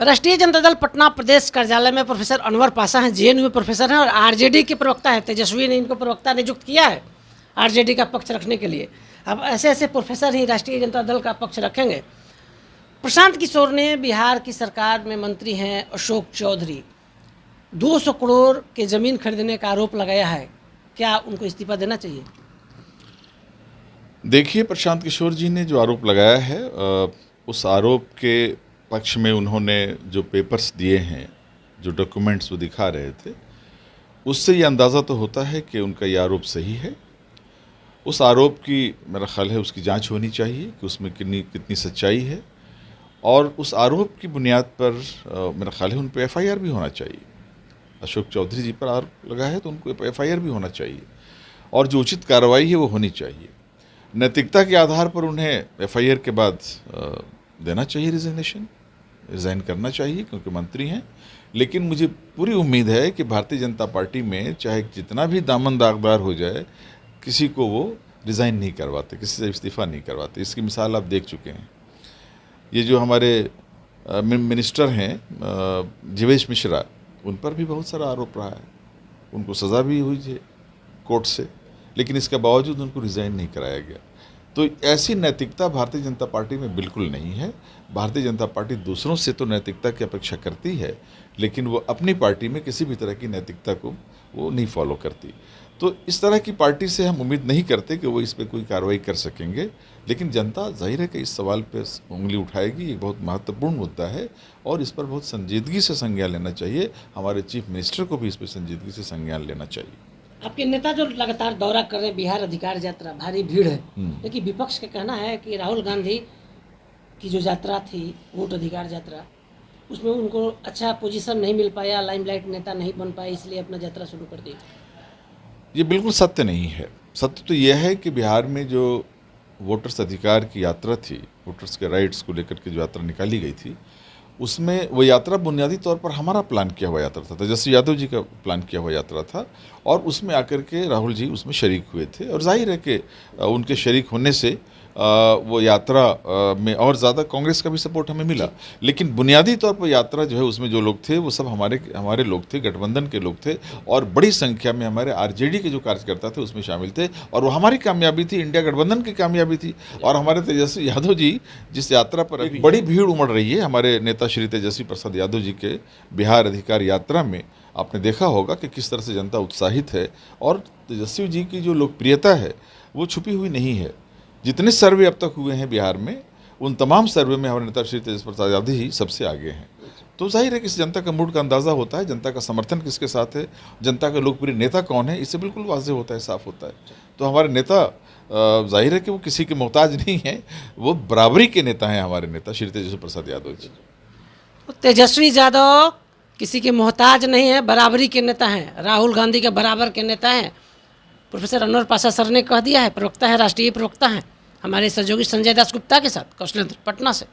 राष्ट्रीय जनता दल पटना प्रदेश कार्यालय में प्रोफेसर अनवर पाशा हैं, जेएनयू में प्रोफेसर हैं और आरजेडी के प्रवक्ता हैं। तेजस्वी ने इनको प्रवक्ता नियुक्त किया है आरजेडी का पक्ष रखने के लिए। अब ऐसे ऐसे प्रोफेसर ही राष्ट्रीय जनता दल का पक्ष रखेंगे। प्रशांत किशोर ने बिहार की सरकार में मंत्री हैं अशोक चौधरी 200 करोड़ के ज़मीन खरीदने का आरोप लगाया है, क्या उनको इस्तीफा देना चाहिए? देखिए, प्रशांत किशोर जी ने जो आरोप लगाया है उस आरोप के पक्ष में उन्होंने जो पेपर्स दिए हैं, जो डॉक्यूमेंट्स वो दिखा रहे थे, उससे ये अंदाज़ा तो होता है कि उनका ये आरोप सही है। उस आरोप की मेरा ख्याल है उसकी जांच होनी चाहिए कि उसमें कितनी सच्चाई है, और उस आरोप की बुनियाद पर मेरा ख्याल है उन पर एफआईआर भी होना चाहिए। अशोक चौधरी जी पर आरोप लगा है तो उनको एफआईआर भी होना चाहिए, और जो उचित कार्रवाई है वो होनी चाहिए। नैतिकता के आधार पर उन्हें एफआईआर के बाद देना चाहिए, रिज़ाइन करना चाहिए क्योंकि मंत्री हैं। लेकिन मुझे पूरी उम्मीद है कि भारतीय जनता पार्टी में चाहे जितना भी दामन दागदार हो जाए, किसी को वो रिज़ाइन नहीं करवाते, किसी से इस्तीफ़ा नहीं करवाते। इसकी मिसाल आप देख चुके हैं। ये जो हमारे मिनिस्टर हैं जीवेश मिश्रा, उन पर भी बहुत सारा आरोप रहा है। उनको सज़ा भी हुई है कोर्ट से, लेकिन इसके बावजूद उनको रिज़ाइन नहीं कराया गया। तो ऐसी नैतिकता भारतीय जनता पार्टी में बिल्कुल नहीं है। भारतीय जनता पार्टी दूसरों से तो नैतिकता की अपेक्षा करती है, लेकिन वो अपनी पार्टी में किसी भी तरह की नैतिकता को वो नहीं फॉलो करती। तो इस तरह की पार्टी से हम उम्मीद नहीं करते कि वो इस पर कोई कार्रवाई कर सकेंगे। लेकिन जनता जाहिर है कि इस सवाल पर उंगली उठाएगी। ये बहुत महत्वपूर्ण मुद्दा है और इस पर बहुत संजीदगी से संज्ञान लेना चाहिए। हमारे चीफ मिनिस्टर को भी इस पर संजीदगी से संज्ञान लेना चाहिए। आपके नेता जो लगातार दौरा कर रहे हैं, बिहार अधिकार यात्रा, भारी भीड़ है, लेकिन विपक्ष का कहना है कि राहुल गांधी की जो यात्रा थी, वोट अधिकार यात्रा, उसमें उनको अच्छा पोजीशन नहीं मिल पाया, लाइमलाइट नेता नहीं बन पाए, इसलिए अपना यात्रा शुरू कर दी। ये बिल्कुल सत्य नहीं है। सत्य तो यह है कि बिहार में जो वोटर्स अधिकार की यात्रा थी, वोटर्स के राइट्स को लेकर के जो यात्रा निकाली गई थी, उसमें वो यात्रा बुनियादी तौर पर हमारा प्लान किया हुआ यात्रा था, तेजस्वी यादव जी का प्लान किया हुआ यात्रा था, और उसमें आकर के राहुल जी उसमें शरीक हुए थे। और जाहिर है कि उनके शरीक होने से वो यात्रा में और ज़्यादा कांग्रेस का भी सपोर्ट हमें मिला। लेकिन बुनियादी तौर पर यात्रा जो है उसमें जो लोग थे वो सब हमारे लोग थे, गठबंधन के लोग थे, और बड़ी संख्या में हमारे आरजेडी के जो कार्यकर्ता थे उसमें शामिल थे। और वो हमारी कामयाबी थी, इंडिया गठबंधन की कामयाबी थी। और हमारे तेजस्वी यादव जी जिस यात्रा पर अभी बड़ी भीड़ उमड़ रही है, हमारे नेता श्री तेजस्वी प्रसाद यादव जी के बिहार अधिकार यात्रा में आपने देखा होगा कि किस तरह से जनता उत्साहित है। और तेजस्वी जी की जो लोकप्रियता है वो छुपी हुई नहीं है। जितने सर्वे अब तक हुए हैं बिहार में, उन तमाम सर्वे में हमारे नेता श्री तेजस्वी प्रसाद यादव जी सबसे आगे हैं। तो जाहिर है कि इस जनता का मूड का अंदाज़ा होता है, जनता का समर्थन किसके साथ है, जनता का लोकप्रिय नेता कौन है, इससे बिल्कुल वाज़ेह होता है, साफ होता है। तो हमारे नेता जाहिर है कि वो किसी के मोहताज नहीं हैं, वो बराबरी के नेता हैं हमारे नेता श्री तेजस्वी प्रसाद यादव जी। तेजस्वी यादव किसी के मोहताज नहीं है, बराबरी के नेता हैं, राहुल गांधी के बराबर के नेता हैं। प्रोफेसर अनवर पाशा सर ने कह दिया है, प्रवक्ता है, राष्ट्रीय प्रवक्ता हैं, हमारे सहयोगी संजय दास गुप्ता के साथ। कौशलेंद्र, पटना से।